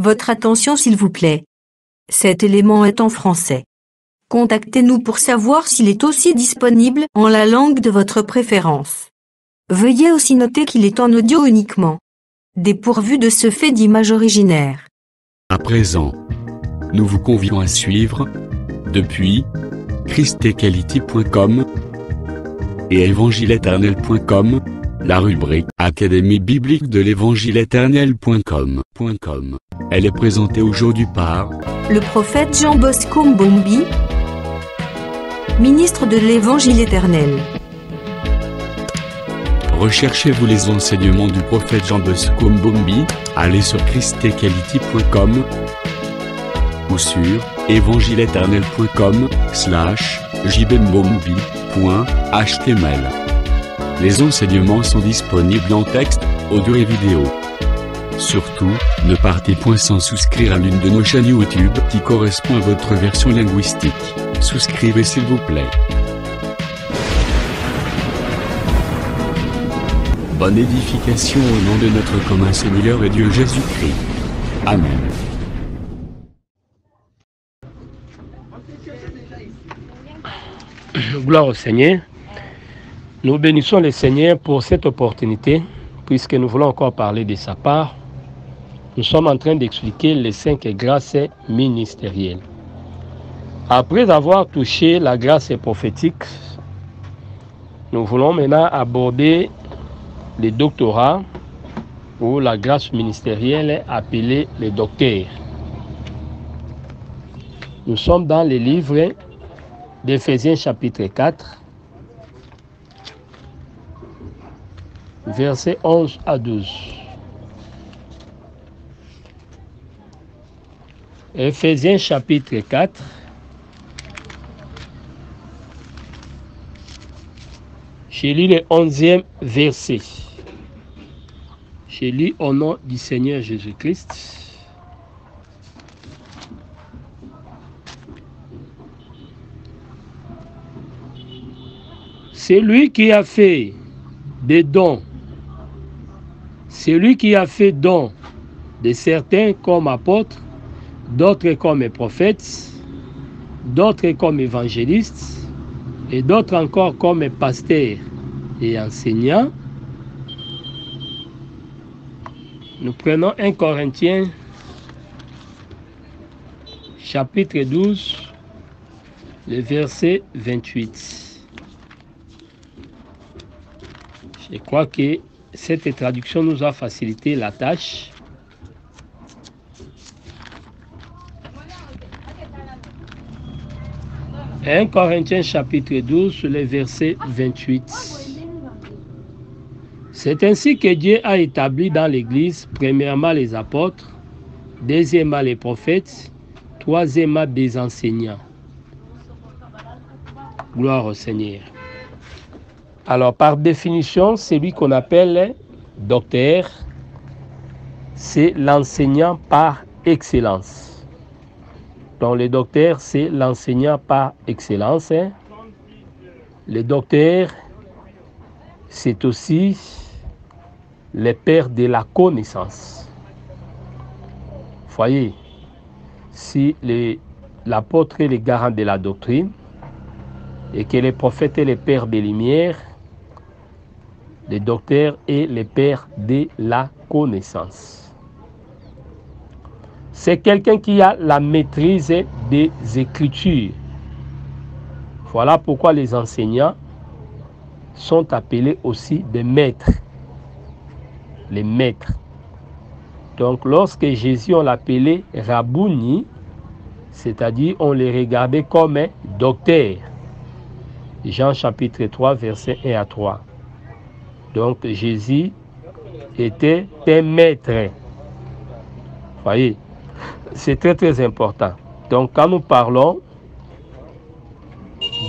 Votre attention s'il vous plaît. Cet élément est en français. Contactez-nous pour savoir s'il est aussi disponible en la langue de votre préférence. Veuillez aussi noter qu'il est en audio uniquement. Dépourvu de ce fait d'image originaire. À présent, nous vous convions à suivre, depuis christequality.com et évangile-éternel.com, la rubrique Académie biblique de l'évangile-éternel.com. Elle est présentée aujourd'hui par le prophète Jean Bosco Mbombi, ministre de l'Évangile éternel. Recherchez-vous les enseignements du prophète Jean Bosco Mbombi, allez sur christequality.com ou sur évangile-éternel.com/jbmbombi.html. Les enseignements sont disponibles en texte, audio et vidéo. Surtout, ne partez point sans souscrire à l'une de nos chaînes YouTube qui correspond à votre version linguistique. Souscrivez s'il vous plaît. Bonne édification au nom de notre commun Seigneur et Dieu Jésus-Christ. Amen. Gloire au Seigneur. Nous bénissons le Seigneur pour cette opportunité, puisque nous voulons encore parler de sa part. Nous sommes en train d'expliquer les 5 grâces ministérielles. Après avoir touché la grâce prophétique, nous voulons maintenant aborder le doctorat ou la grâce ministérielle appelée le docteur. Nous sommes dans le livre d'Éphésiens chapitre 4, versets 11 à 12. Éphésiens chapitre 4, je lis le 11e verset. Je lis au nom du Seigneur Jésus-Christ. C'est lui qui a fait des dons. C'est lui qui a fait don de certains comme apôtres, d'autres comme prophètes, d'autres comme évangélistes, et d'autres encore comme pasteurs et enseignants. Nous prenons 1 Corinthiens, chapitre 12, le verset 28. Je crois que cette traduction nous a facilité la tâche. « 1 Corinthiens chapitre 12, le verset 28. C'est ainsi que Dieu a établi dans l'Église, premièrement les apôtres, deuxièmement les prophètes, troisièmement des enseignants. » Gloire au Seigneur. Alors, par définition, celui qu'on appelle docteur, c'est l'enseignant par excellence. Donc, le docteur, c'est l'enseignant par excellence. Le docteur, c'est aussi le père de la connaissance. Voyez, si l'apôtre est le garant de la doctrine et que le prophète est le père des lumières, le docteur est le père de la connaissance. C'est quelqu'un qui a la maîtrise des Écritures. Voilà pourquoi les enseignants sont appelés aussi des maîtres. Les maîtres. Donc lorsque Jésus, on l'appelait Rabouni, c'est-à-dire on les regardait comme un docteur. Jean chapitre 3, versets 1 à 3. Donc Jésus était un maître. Voyez, c'est très très important. Donc quand nous parlons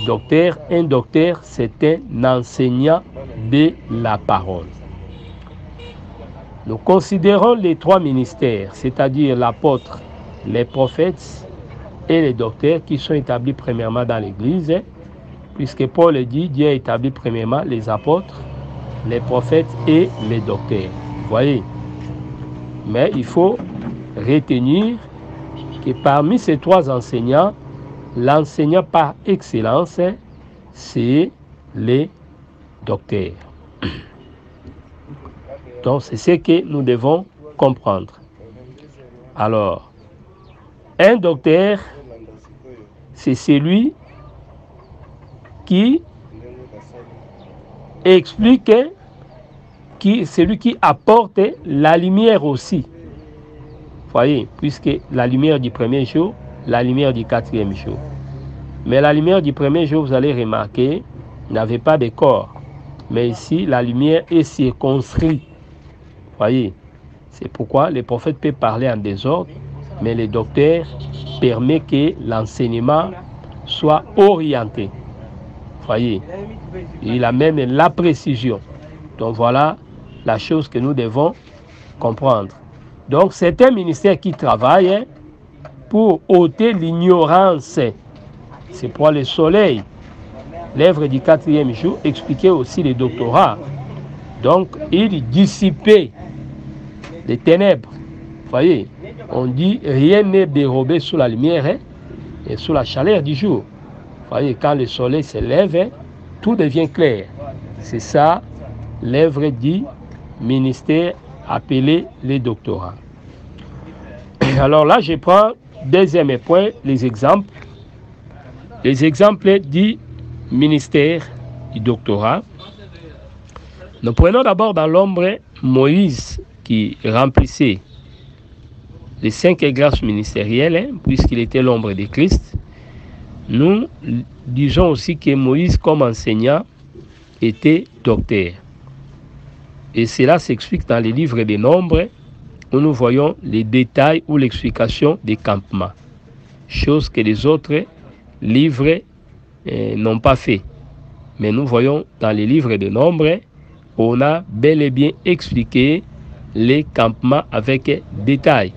docteur, un docteur, c'est un enseignant de la parole. Nous considérons les 3 ministères, c'est-à-dire l'apôtre, les prophètes et les docteurs qui sont établis premièrement dans l'Église, puisque Paul dit, Dieu a établi premièrement les apôtres, les prophètes et les docteurs. Vous voyez? Mais il faut retenir que parmi ces trois enseignants, l'enseignant par excellence, c'est les docteurs. Donc, c'est ce que nous devons comprendre. Alors, un docteur, c'est celui qui explique, celui qui apporte la lumière aussi. Voyez, puisque la lumière du premier jour, la lumière du quatrième jour. Mais la lumière du premier jour, vous allez remarquer, n'avait pas de corps. Mais ici, la lumière est circonscrite. Voyez, c'est pourquoi les prophètes peuvent parler en désordre, mais les docteurs permettent que l'enseignement soit orienté. Voyez, il a même la précision. Donc voilà la chose que nous devons comprendre. Donc c'est un ministère qui travaille pour ôter l'ignorance. C'est pour le soleil. L'œuvre du quatrième jour expliquait aussi les doctorats. Donc il dissipait les ténèbres. Voyez, on dit rien n'est dérobé sous la lumière et sous la chaleur du jour. Voyez, quand le soleil se lève, tout devient clair. C'est ça l'œuvre du ministère appelé les doctorats. Alors là, je prends deuxième point, les exemples. Les exemples du ministère du doctorat. Nous prenons d'abord dans l'ombre Moïse qui remplissait les 5 grâces ministérielles, puisqu'il était l'ombre de Christ. Nous disons aussi que Moïse, comme enseignant, était docteur. Et cela s'explique dans les livres des Nombres, où nous voyons les détails ou l'explication des campements, chose que les autres livres n'ont pas fait. Mais nous voyons dans les livres des Nombres, on a bel et bien expliqué les campements avec détails.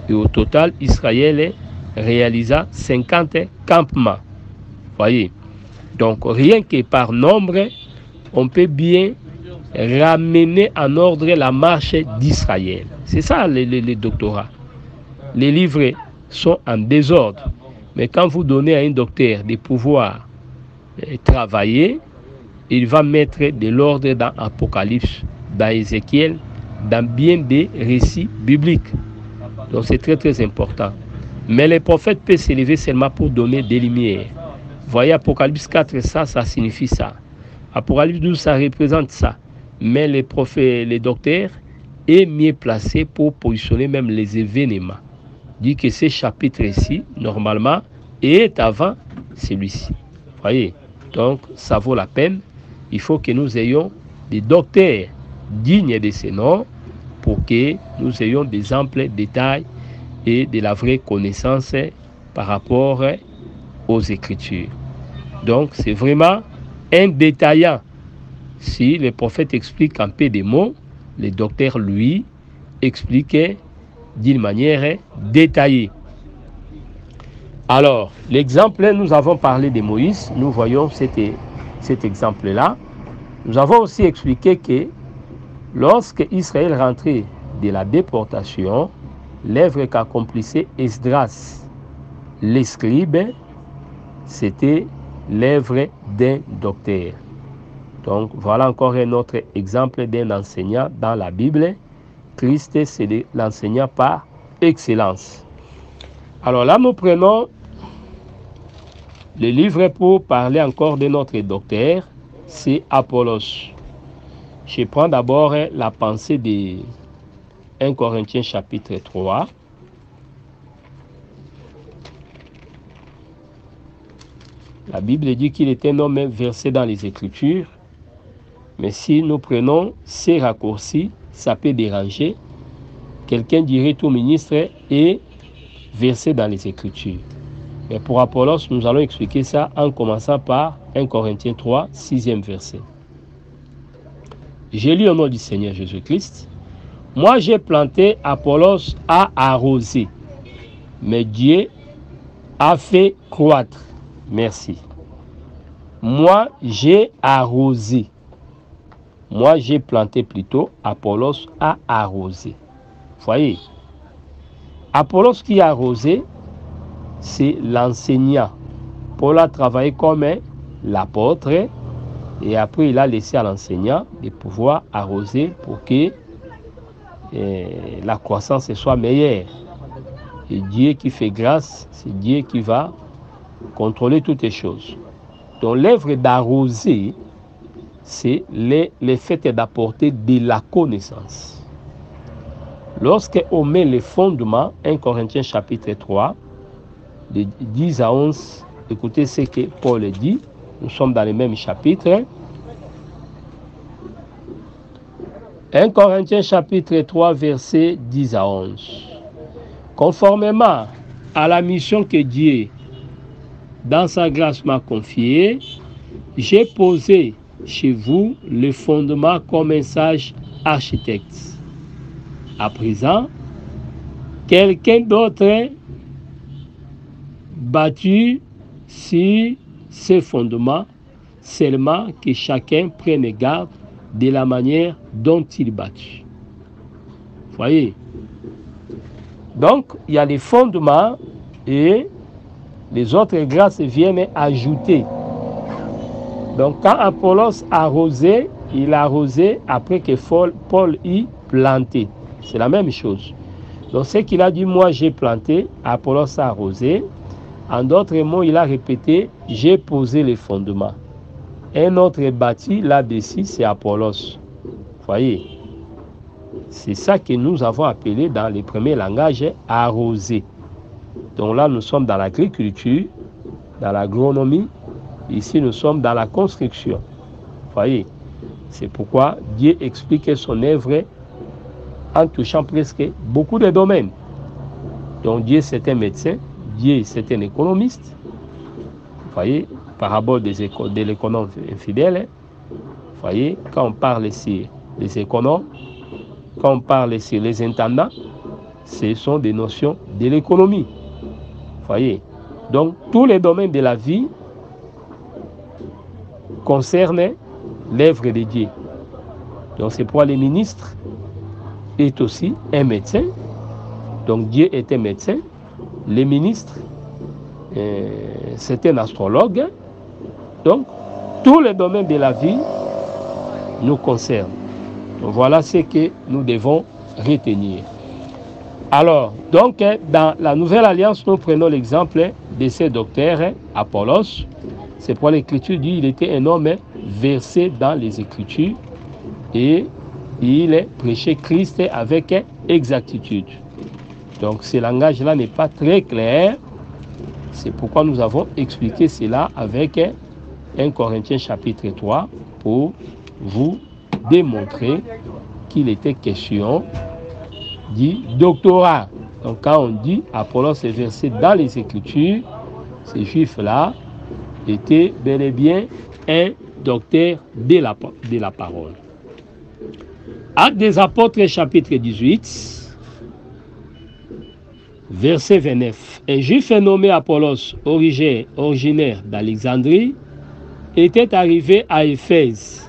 Et au total, Israël réalisa 50 campements. Voyez. Donc, rien que par nombre, on peut bien ramener en ordre la marche d'Israël. C'est ça les doctorats. Les livres sont en désordre. Mais quand vous donnez à un docteur de pouvoir travailler, il va mettre de l'ordre dans Apocalypse, dans Ézéchiel, dans bien des récits bibliques. Donc c'est très très important. Mais les prophètes peuvent s'élever seulement pour donner des lumières. Voyez Apocalypse 4, ça signifie ça. Apocalypse 12, ça représente ça. Mais les prophètes, les docteurs, est mieux placé pour positionner même les événements. Dit que ce chapitre-ci, normalement, est avant celui-ci. Voyez, donc ça vaut la peine. Il faut que nous ayons des docteurs dignes de ces noms pour que nous ayons des amples détails et de la vraie connaissance par rapport aux Écritures. Donc, c'est vraiment un détaillant. Si le prophète explique en peu de mots, le docteur, lui, explique d'une manière détaillée. Alors, l'exemple, nous avons parlé de Moïse, nous voyons cet exemple-là. Nous avons aussi expliqué que lorsque Israël rentrait de la déportation, l'œuvre qu'accomplissait Esdras, les scribes, c'était l'œuvre d'un docteur. Donc, voilà encore un autre exemple d'un enseignant dans la Bible. Christ, c'est l'enseignant par excellence. Alors là, nous prenons le livre pour parler encore de notre docteur, c'est Apollos. Je prends d'abord la pensée de 1 Corinthiens chapitre 3. La Bible dit qu'il était un homme versé dans les Écritures. Mais si nous prenons ces raccourcis, ça peut déranger. Quelqu'un dirait tout ministre est versé dans les Écritures. Mais pour Apollos, nous allons expliquer ça en commençant par 1 Corinthiens 3, 6e verset. J'ai lu au nom du Seigneur Jésus-Christ. Moi j'ai planté, Apollos a arrosé, mais Dieu a fait croître. Merci. Moi j'ai arrosé. Moi j'ai planté plutôt, Apollos a arrosé. Voyez. Apollos qui a arrosé, c'est l'enseignant. Paul a travaillé comme l'apôtre et après il a laissé à l'enseignant de pouvoir arroser pour que la croissance soit meilleure. Et Dieu qui fait grâce, c'est Dieu qui va contrôler toutes les choses. Donc l'œuvre d'arroser, c'est le fait d'apporter de la connaissance. Lorsqu'on met les fondements, 1 Corinthiens chapitre 3, de 10 à 11, écoutez ce que Paul dit, nous sommes dans le même chapitre. 1 Corinthiens chapitre 3, versets 10 à 11. Conformément à la mission que Dieu, dans sa grâce, m'a confiée, j'ai posé chez vous le fondement comme un sage architecte. À présent, quelqu'un d'autre battu sur ces fondements, seulement que chacun prenne garde de la manière dont il bâtit. Voyez? Donc, il y a les fondements et les autres grâces viennent ajouter. Donc, quand Apollos a arrosé, il a arrosé après que Paul y planté. C'est la même chose. Donc, ce qu'il a dit, moi j'ai planté, Apollos a arrosé. En d'autres mots, il a répété, j'ai posé les fondements. Un autre bâti, là-dessus, c'est Apollos. Voyez? C'est ça que nous avons appelé dans les premiers langages arroser. Donc là, nous sommes dans l'agriculture, dans l'agronomie. Ici, nous sommes dans la construction. Voyez? C'est pourquoi Dieu explique son œuvre en touchant presque beaucoup de domaines. Donc Dieu, c'est un médecin. Dieu, c'est un économiste. Vous voyez, parabole de l'économe infidèle. Vous voyez, quand on parle sur les économes, quand on parle sur les intendants, ce sont des notions de l'économie. Vous voyez, donc tous les domaines de la vie concernent l'œuvre de Dieu. Donc c'est pourquoi le ministre est aussi un médecin. Donc Dieu est un médecin. Les ministres, c'est un astrologue. Donc, tous les domaines de la vie nous concernent. Donc, voilà ce que nous devons retenir. Alors, donc, dans la Nouvelle Alliance, nous prenons l'exemple de ce docteur Apollos. C'est pour l'Écriture dit qu'il était un homme versé dans les Écritures et il prêchait Christ avec exactitude. Donc ce langage-là n'est pas très clair. C'est pourquoi nous avons expliqué cela avec 1 Corinthiens chapitre 3 pour vous démontrer qu'il était question du doctorat. Donc quand on dit Apollos est versé dans les Écritures, ces juifs-là étaient bel et bien un docteur de la parole. Actes des Apôtres chapitre 18. Verset 29. Un juif nommé Apollos, originaire d'Alexandrie, était arrivé à Éphèse.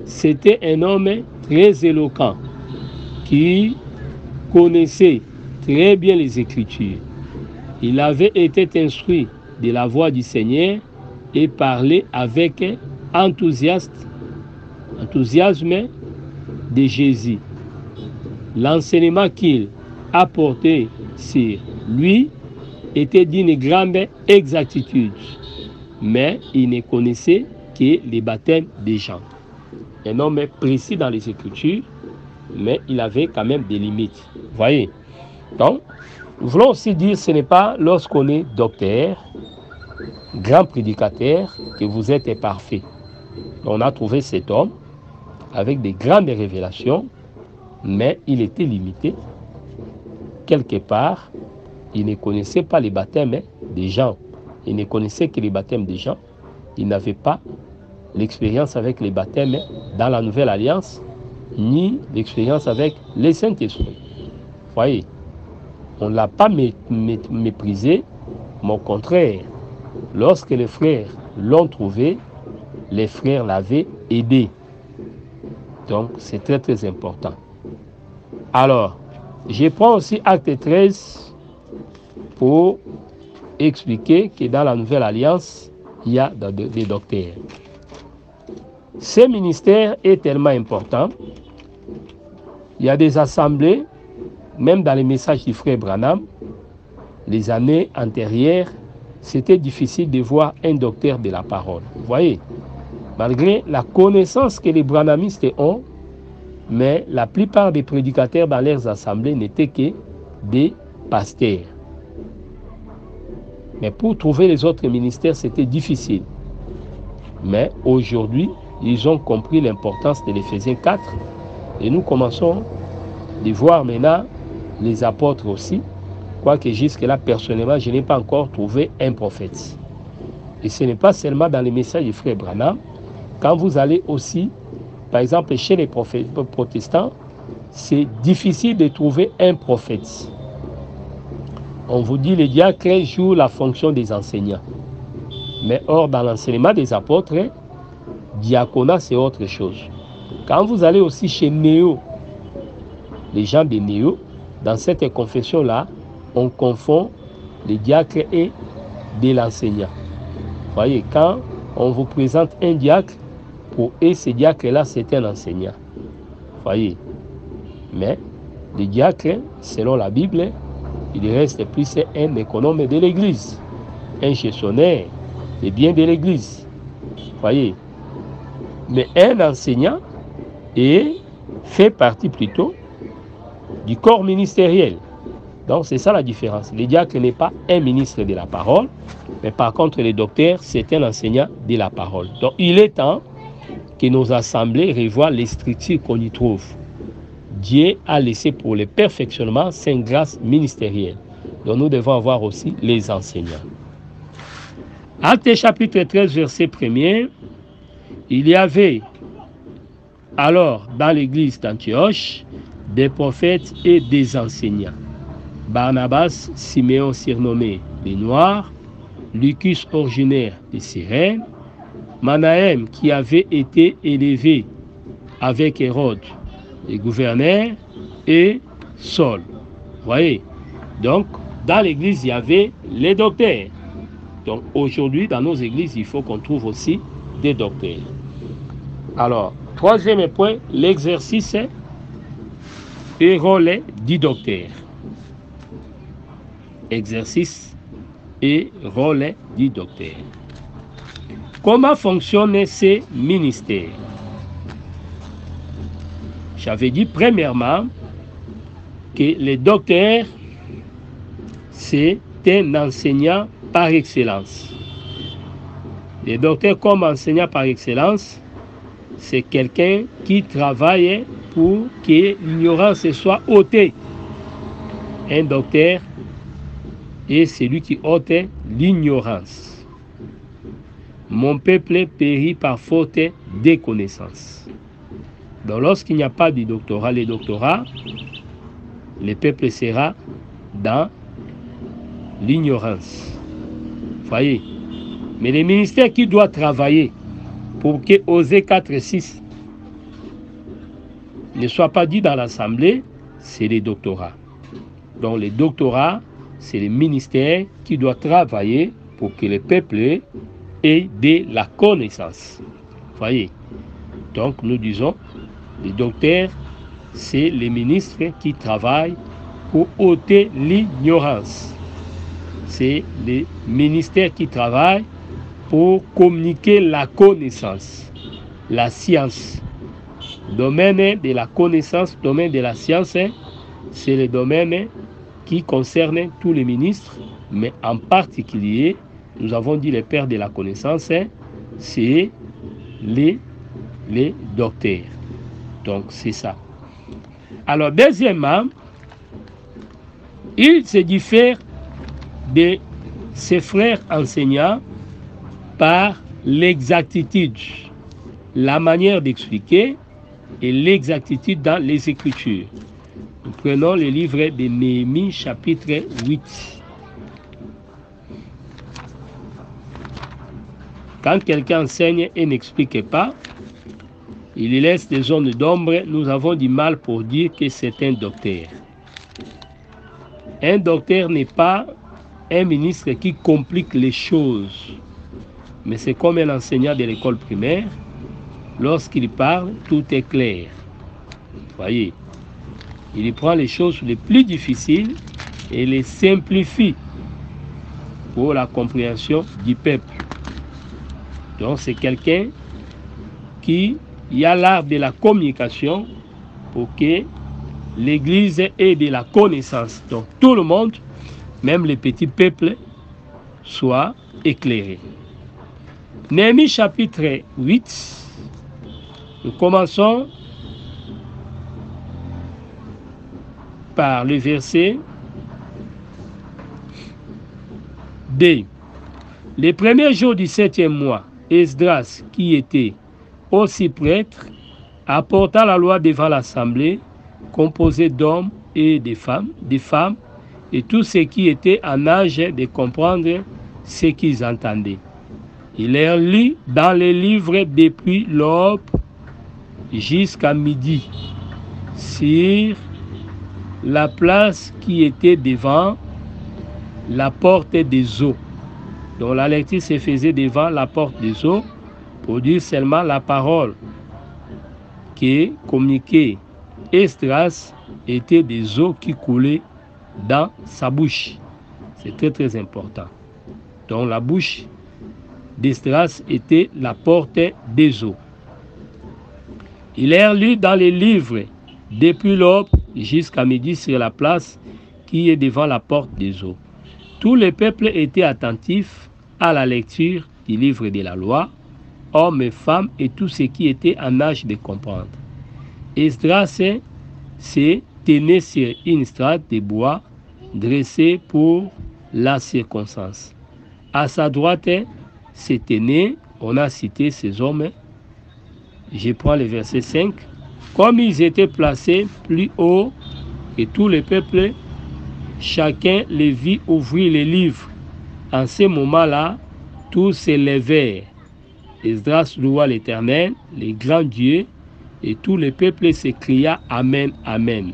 C'était un homme très éloquent qui connaissait très bien les Écritures. Il avait été instruit de la voix du Seigneur et parlait avec enthousiasme de Jésus. L'enseignement qu'il apportait sur lui était d'une grande exactitude, mais il ne connaissait que les baptêmes des gens. Un homme précis dans les Écritures, mais il avait quand même des limites. Voyez. Donc, nous voulons aussi dire ce n'est pas lorsqu'on est docteur, grand prédicateur, que vous êtes parfait. On a trouvé cet homme avec des grandes révélations, mais il était limité. Quelque part, il ne connaissait pas les baptêmes des gens. Il ne connaissait que les baptêmes des gens. Il n'avait pas l'expérience avec les baptêmes dans la Nouvelle Alliance, ni l'expérience avec les Saint-Esprit. Voyez, on ne l'a pas méprisé, mais au contraire, lorsque les frères l'ont trouvé, les frères l'avaient aidé. Donc, c'est très très important. Alors, je prends aussi Acte 13, pour expliquer que dans la Nouvelle Alliance, il y a des docteurs. Ce ministère est tellement important. Il y a des assemblées, même dans les messages du frère Branham, les années antérieures, c'était difficile de voir un docteur de la parole. Vous voyez, malgré la connaissance que les branhamistes ont, mais la plupart des prédicateurs dans leurs assemblées n'étaient que des pasteurs. Mais pour trouver les autres ministères, c'était difficile. Mais aujourd'hui, ils ont compris l'importance de l'Éphésiens 4 et nous commençons de voir maintenant les apôtres aussi. Quoique jusque-là, personnellement, je n'ai pas encore trouvé un prophète. Et ce n'est pas seulement dans les messages du frère Branham. Quand vous allez aussi, par exemple, chez les protestants, c'est difficile de trouver un prophète. On vous dit les diacres jouent la fonction des enseignants. Mais or, dans l'enseignement des apôtres, diaconat, c'est autre chose. Quand vous allez aussi chez Néo, les gens de Néo, dans cette confession-là, on confond les diacres et de l'enseignant. Vous voyez, quand on vous présente un diacre, pour eux, ce diacre-là, c'est un enseignant. Vous voyez. Mais le diacre, selon la Bible, il reste plus un économe de l'Église, un gestionnaire des biens de l'Église. Vous voyez. Mais un enseignant fait partie plutôt du corps ministériel. Donc c'est ça la différence. Le diacre n'est pas un ministre de la parole, mais par contre le docteur, c'est un enseignant de la parole. Donc il est temps que nos assemblées revoient les structures qu'on y trouve. Dieu a laissé pour le perfectionnement sainte grâce ministérielle. Donc nous devons avoir aussi les enseignants. Actes chapitre 13, verset 1er, il y avait alors dans l'église d'Antioche des prophètes et des enseignants. Barnabas, Siméon surnommé les Noirs, Lucus originaire de Cyrène, Manahem qui avait été élevé avec Hérode, le gouverneur, et Saul. Vous voyez, donc dans l'église il y avait les docteurs. Donc aujourd'hui dans nos églises il faut qu'on trouve aussi des docteurs. Alors, troisième point, l'exercice et rôle du docteur. Exercice et rôle du docteur. Comment fonctionnent ces ministères? J'avais dit premièrement que le docteur, c'est un enseignant par excellence. Le docteur comme enseignant par excellence, c'est quelqu'un qui travaille pour que l'ignorance soit ôtée. Un docteur est celui qui ôte l'ignorance. Mon peuple périt par faute de connaissances. Donc lorsqu'il n'y a pas de doctorat, le peuple sera dans l'ignorance. Voyez. Mais le ministère qui doit travailler pour que Osée 4:6 ne soit pas dit dans l'assemblée, c'est les doctorats. Donc les doctorats, c'est le ministère qui doit travailler pour que le peuple ait de la connaissance. Voyez. Donc nous disons, les docteurs, c'est les ministres qui travaillent pour ôter l'ignorance. C'est les ministères qui travaillent pour communiquer la connaissance, la science. Domaine de la connaissance, domaine de la science, c'est le domaine qui concerne tous les ministres, mais en particulier, nous avons dit les pères de la connaissance, c'est les docteurs. Donc c'est ça. Alors deuxièmement, il se diffère de ses frères enseignants par l'exactitude, la manière d'expliquer et l'exactitude dans les Écritures. Nous prenons le livre de Néhémie, chapitre 8. Quand quelqu'un enseigne et n'explique pas, il laisse des zones d'ombre, nous avons du mal pour dire que c'est un docteur. Un docteur n'est pas un ministre qui complique les choses. Mais c'est comme un enseignant de l'école primaire. Lorsqu'il parle, tout est clair. Voyez, il prend les choses les plus difficiles et les simplifie pour la compréhension du peuple. Donc c'est quelqu'un qui a l'art de la communication pour que l'Église ait de la connaissance. Donc tout le monde, même les petits peuples, soit éclairé. Néhémie chapitre 8, nous commençons par le verset 2. Les premiers jours du 7e mois, Esdras, qui était aussi prêtre, apporta la loi devant l'assemblée, composée d'hommes et des femmes, et tous ceux qui étaient en âge de comprendre ce qu'ils entendaient. Il les lut dans les livres depuis l'aube jusqu'à midi, sur la place qui était devant la porte des eaux. Donc la lecture se faisait devant la porte des eaux pour dire seulement la parole qui communiquait. Esdras était des eaux qui coulaient dans sa bouche. C'est très très important. Donc la bouche d'Esdras était la porte des eaux. Il est lu dans les livres depuis l'aube jusqu'à midi sur la place qui est devant la porte des eaux. Tout le peuple était attentif à la lecture du livre de la loi, hommes et femmes et tous ceux qui étaient en âge de comprendre. Esdras se tenait sur une strate de bois dressée pour la circonstance. À sa droite se tenait, on a cité ces hommes, je prends le verset 5, comme ils étaient placés plus haut que tout le peuple, chacun les vit ouvrir les livres. En ce moment-là, tous se levèrent. Esdras loua l'Éternel, le grand Dieu, et tout le peuple s'écria Amen, Amen.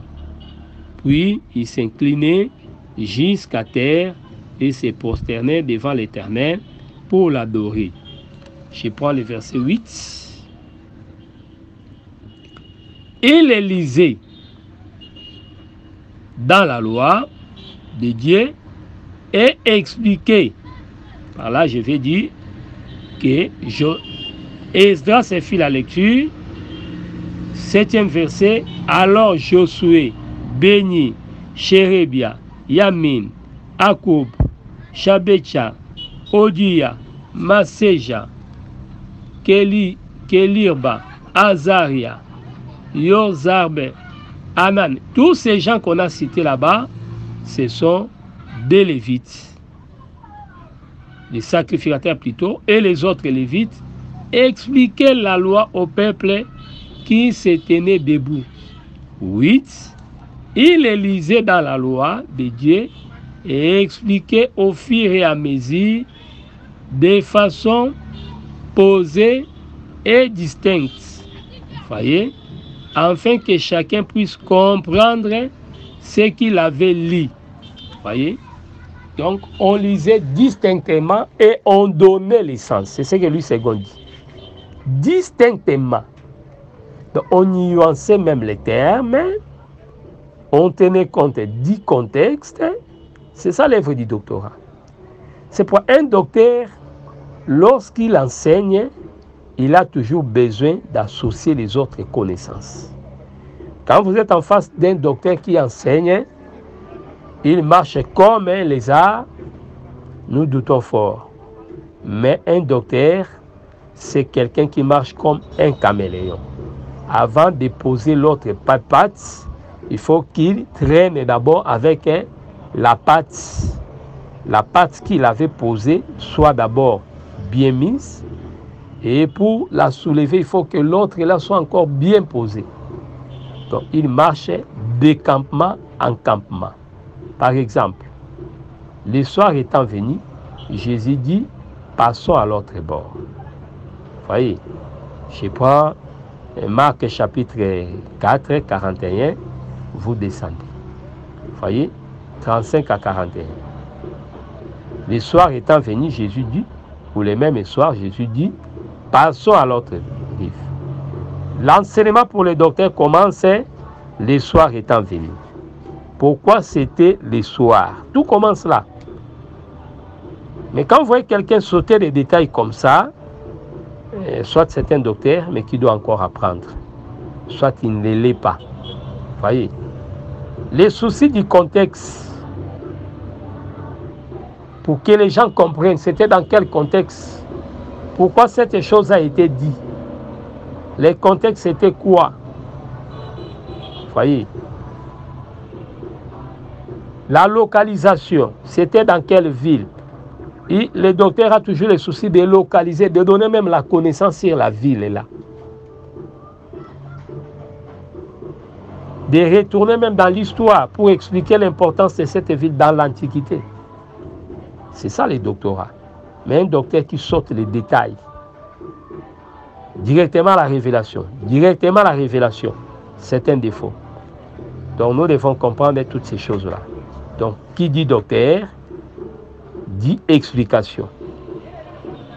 Puis il s'inclinait jusqu'à terre et se prosternait devant l'Éternel pour l'adorer. Je prends le verset 8. Il lisait dans la loi de Dieu et expliquait. Par là, je vais dire que Esdras a fait la lecture. 7e verset. Alors Josué bénit Chérébia, Yamin, Akoub, Shabetcha, Odia, Maseja, Kelirba, Azaria, Yozarbe, Anan. Tous ces gens qu'on a cités là-bas, ce sont des Lévites, les sacrificateurs plutôt, et les autres Lévites expliquaient la loi au peuple qui se tenait debout. 8. Il lisait dans la loi de Dieu et expliquait au fur et à mesure de façon posée et distincte. Voyez, afin que chacun puisse comprendre ce qu'il avait lu. Voyez, donc on lisait distinctement et on donnait le sens. C'est ce que lui second dit. Distinctement. Donc on nuançait même les termes, on tenait compte du contexte. C'est ça l'œuvre du doctorat. C'est pour un docteur, lorsqu'il enseigne, il a toujours besoin d'associer les autres connaissances. Quand vous êtes en face d'un docteur qui enseigne, il marche comme un lézard, nous doutons fort. Mais un docteur, c'est quelqu'un qui marche comme un caméléon. Avant de poser l'autre patte, il faut qu'il traîne d'abord avec la patte. La patte qu'il avait posée soit d'abord bien mise. Et pour la soulever, il faut que l'autre là soit encore bien posé. Donc il marche de campement en campement. Par exemple, le soir étant venu, Jésus dit, passons à l'autre bord. Vous voyez, je prends Marc chapitre 4, 41, vous descendez. Vous voyez, 35 à 41. Le soir étant venu, Jésus dit, ou le même soir, Jésus dit, passons à l'autre rive. L'enseignement pour les docteurs commence le soir étant venu. Pourquoi c'était le soir? Tout commence là. Mais quand vous voyez quelqu'un sauter des détails comme ça, soit c'est un docteur, mais qui doit encore apprendre, soit il ne l'est pas. Vous voyez? Les soucis du contexte, pour que les gens comprennent, c'était dans quel contexte? Pourquoi cette chose a été dit? Le contexte, c'était quoi? Vous voyez? La localisation, c'était dans quelle ville? Et le docteur a toujours le souci de localiser, de donner même la connaissance sur la ville là. De retourner même dans l'histoire pour expliquer l'importance de cette ville dans l'Antiquité. C'est ça les doctorats. Mais un docteur qui saute les détails, directement à la révélation, c'est un défaut. Donc nous devons comprendre toutes ces choses-là. Donc qui dit docteur, dit explication.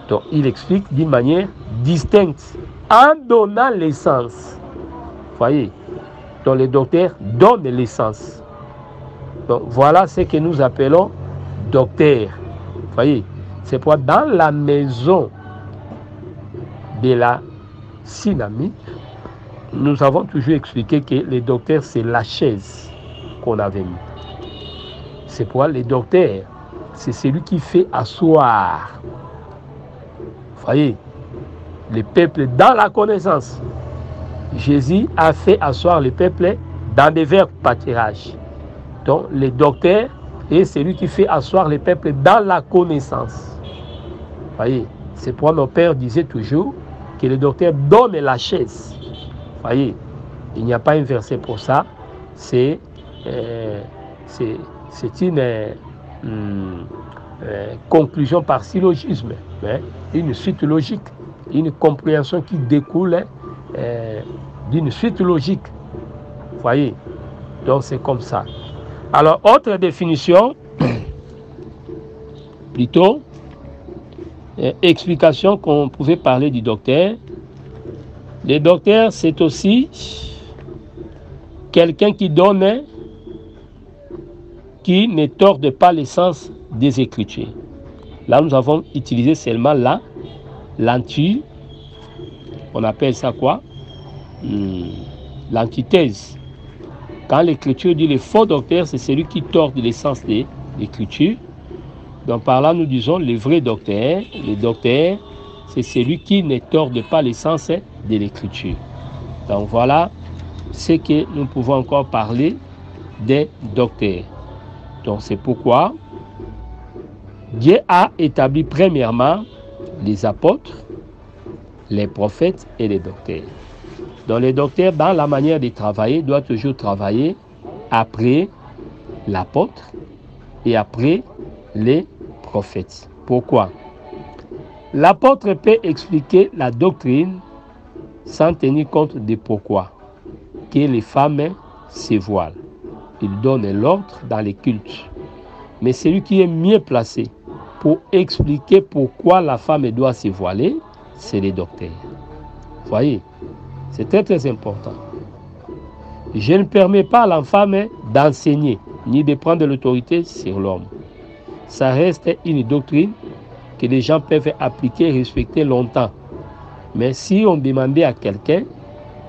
Donc il explique d'une manière distincte, en donnant l'essence. Vous voyez? Donc le docteur donne l'essence. Donc voilà ce que nous appelons docteur. Vous voyez? C'est pourquoi dans la maison de la synamie, nous avons toujours expliqué que le docteur, c'est la chaise qu'on avait mis. C'est pourquoi le docteur, c'est celui qui fait asseoir. Vous voyez, le peuple dans la connaissance. Jésus a fait asseoir le peuple dans des verts pâturages. Donc, le docteur est celui qui fait asseoir le peuple dans la connaissance. Vous voyez, c'est pourquoi nos pères disaient toujours que le docteur donne la chaise. Vous voyez, il n'y a pas un verset pour ça. C'est une conclusion par syllogisme, hein, une suite logique, une compréhension qui découle d'une suite logique. Vous voyez, donc c'est comme ça. Alors, autre définition, plutôt, explication qu'on pouvait parler du docteur. Le docteur, c'est aussi quelqu'un qui donne, qui ne torde pas l'essence des Écritures. Là, nous avons utilisé seulement l'anti, on appelle ça quoi? L'antithèse. Quand l'Écriture dit le faux docteur, c'est celui qui tord l'essence de l'Écriture. Donc par là, nous disons le vrai docteur. Le docteur, c'est celui qui ne torde pas l'essence de l'Écriture. Donc voilà ce que nous pouvons encore parler des docteurs. Donc c'est pourquoi Dieu a établi premièrement les apôtres, les prophètes et les docteurs. Donc les docteurs, dans la manière de travailler, doivent toujours travailler après l'apôtre et après les prophètes. Pourquoi? L'apôtre peut expliquer la doctrine sans tenir compte de pourquoi que les femmes se voilent. Il donne l'ordre dans les cultes. Mais celui qui est mieux placé pour expliquer pourquoi la femme doit se voiler, c'est les docteurs. Vous voyez, c'est très très important. Je ne permets pas à la femme d'enseigner ni de prendre l'autorité sur l'homme. Ça reste une doctrine que les gens peuvent appliquer et respecter longtemps. Mais si on demandait à quelqu'un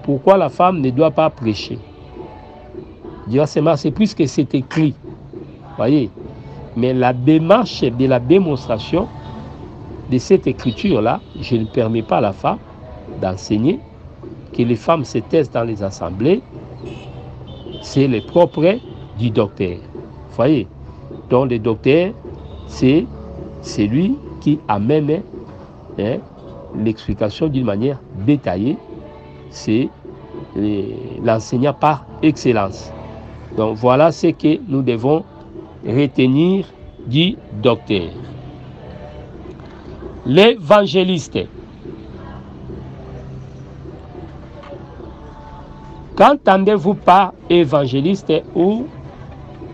pourquoi la femme ne doit pas prêcher, il dira c'est puisque c'est écrit. Vous voyez, mais la démarche de la démonstration de cette écriture-là, je ne permets pas à la femme d'enseigner, que les femmes se taisent dans les assemblées, c'est le propre du docteur. Vous voyez, donc le docteur, c'est celui qui amène l'explication d'une manière détaillée, c'est l'enseignant par excellence. Donc voilà ce que nous devons retenir du docteur. L'évangéliste. Qu'entendez-vous par évangéliste ou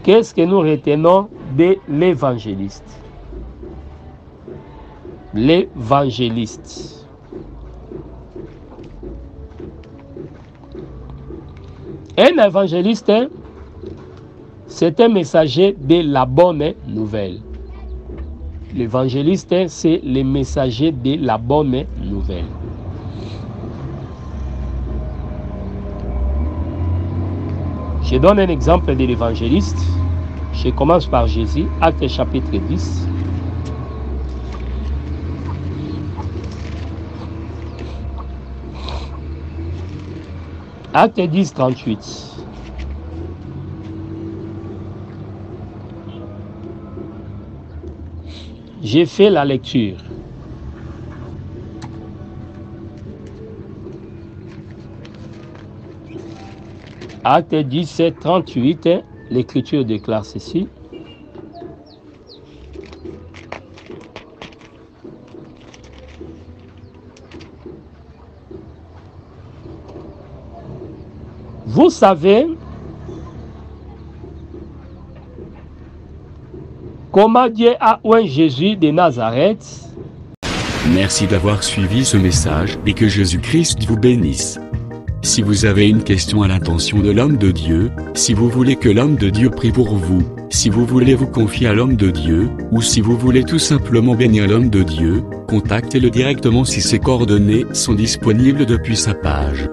qu'est-ce que nous retenons de l'évangéliste? L'évangéliste. Un évangéliste, c'est un messager de la bonne nouvelle. L'évangéliste, c'est le messager de la bonne nouvelle. Je donne un exemple de l'évangéliste. Je commence par Jésus, Actes chapitre 10. Acte 10, 38. J'ai fait la lecture. Acte 17, 38, l'Écriture déclare ceci. Vous savez comment Dieu a oint Jésus de Nazareth. Merci d'avoir suivi ce message et que Jésus-Christ vous bénisse. Si vous avez une question à l'intention de l'homme de Dieu, si vous voulez que l'homme de Dieu prie pour vous, si vous voulez vous confier à l'homme de Dieu, ou si vous voulez tout simplement bénir l'homme de Dieu, contactez-le directement si ses coordonnées sont disponibles depuis sa page.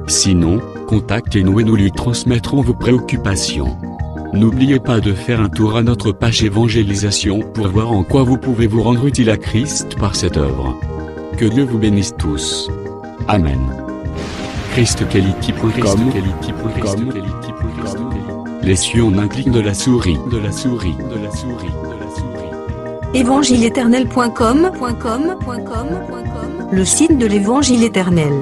Sinon, contactez-nous et nous lui transmettrons vos préoccupations. N'oubliez pas de faire un tour à notre page évangélisation pour voir en quoi vous pouvez vous rendre utile à Christ par cette œuvre. Que Dieu vous bénisse tous. Amen. ChristQuality.com. Les cieux en un clic de la souris. Évangile-éternel.com. Le site de l'Évangile éternel.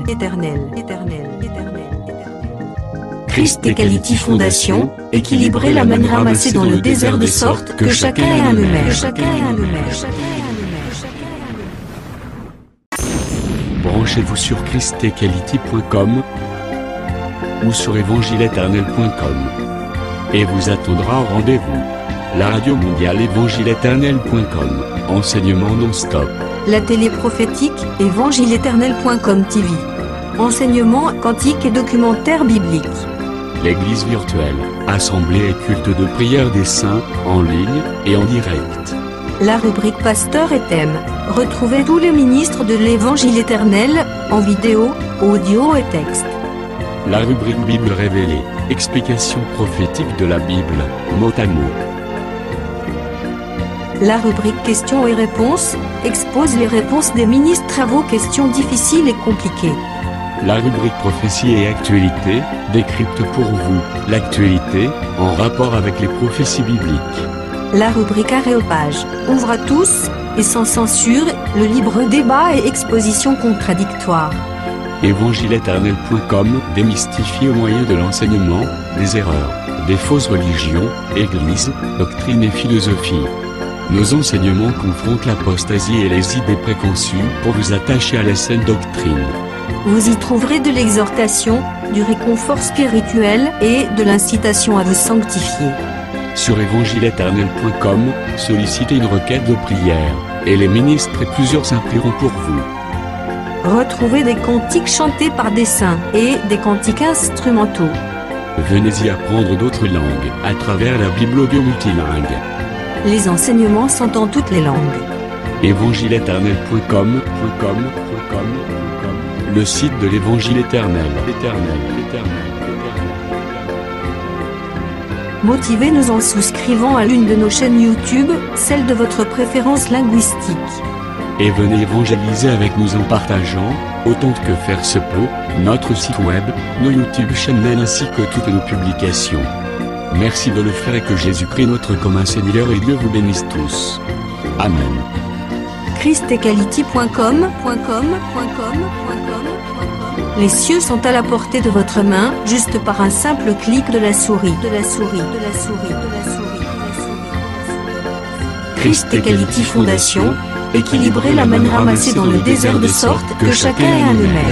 Christ et Quality Fondation, équilibrer la manne ramassée dans le désert de sorte que chacun ait un numéro. Branchez-vous sur ChristEquality.com ou sur évangile-éternel.com et vous attendra au rendez-vous. La radio mondiale évangile-éternel.com, enseignement non-stop. La télé prophétique évangile-éternel.com TV, enseignement quantique et documentaire biblique. L'église virtuelle, assemblée et culte de prière des saints, en ligne et en direct. La rubrique Pasteur et thème. Retrouvez tous les ministres de l'Évangile éternel, en vidéo, audio et texte. La rubrique Bible révélée. Explication prophétique de la Bible, mot à mot. La rubrique Questions et réponses expose les réponses des ministres à vos questions difficiles et compliquées. La rubrique Prophétie et actualité décrypte pour vous l'actualité en rapport avec les prophéties bibliques. La rubrique Aréopage ouvre à tous et sans censure le libre débat et exposition contradictoire. Évangile-éternel.com démystifie au moyen de l'enseignement des erreurs, des fausses religions, églises, doctrines et philosophies. Nos enseignements confrontent l'apostasie et les idées préconçues pour vous attacher à la saine doctrine. Vous y trouverez de l'exhortation, du réconfort spirituel et de l'incitation à vous sanctifier. Sur évangile-éternel.com, sollicitez une requête de prière, et les ministres et plusieurs saints prieront pour vous. Retrouvez des cantiques chantés par des saints et des cantiques instrumentaux. Venez y apprendre d'autres langues à travers la Bible audio multilingue. Les enseignements sont en toutes les langues. évangile-éternel.com, le site de l'Évangile éternel. Motivez-nous en souscrivant à l'une de nos chaînes YouTube, celle de votre préférence linguistique. Et venez évangéliser avec nous en partageant, autant que faire se peut, notre site web, nos YouTube channels ainsi que toutes nos publications. Merci de le faire et que Jésus-Christ notre commun Seigneur et Dieu vous bénisse tous. Amen. ChristEquality.com. Les cieux sont à la portée de votre main, juste par un simple clic de la souris. ChristEquality Fondation, équilibrer la manne ramassée dans le désert de sorte que chacun ait un numéro.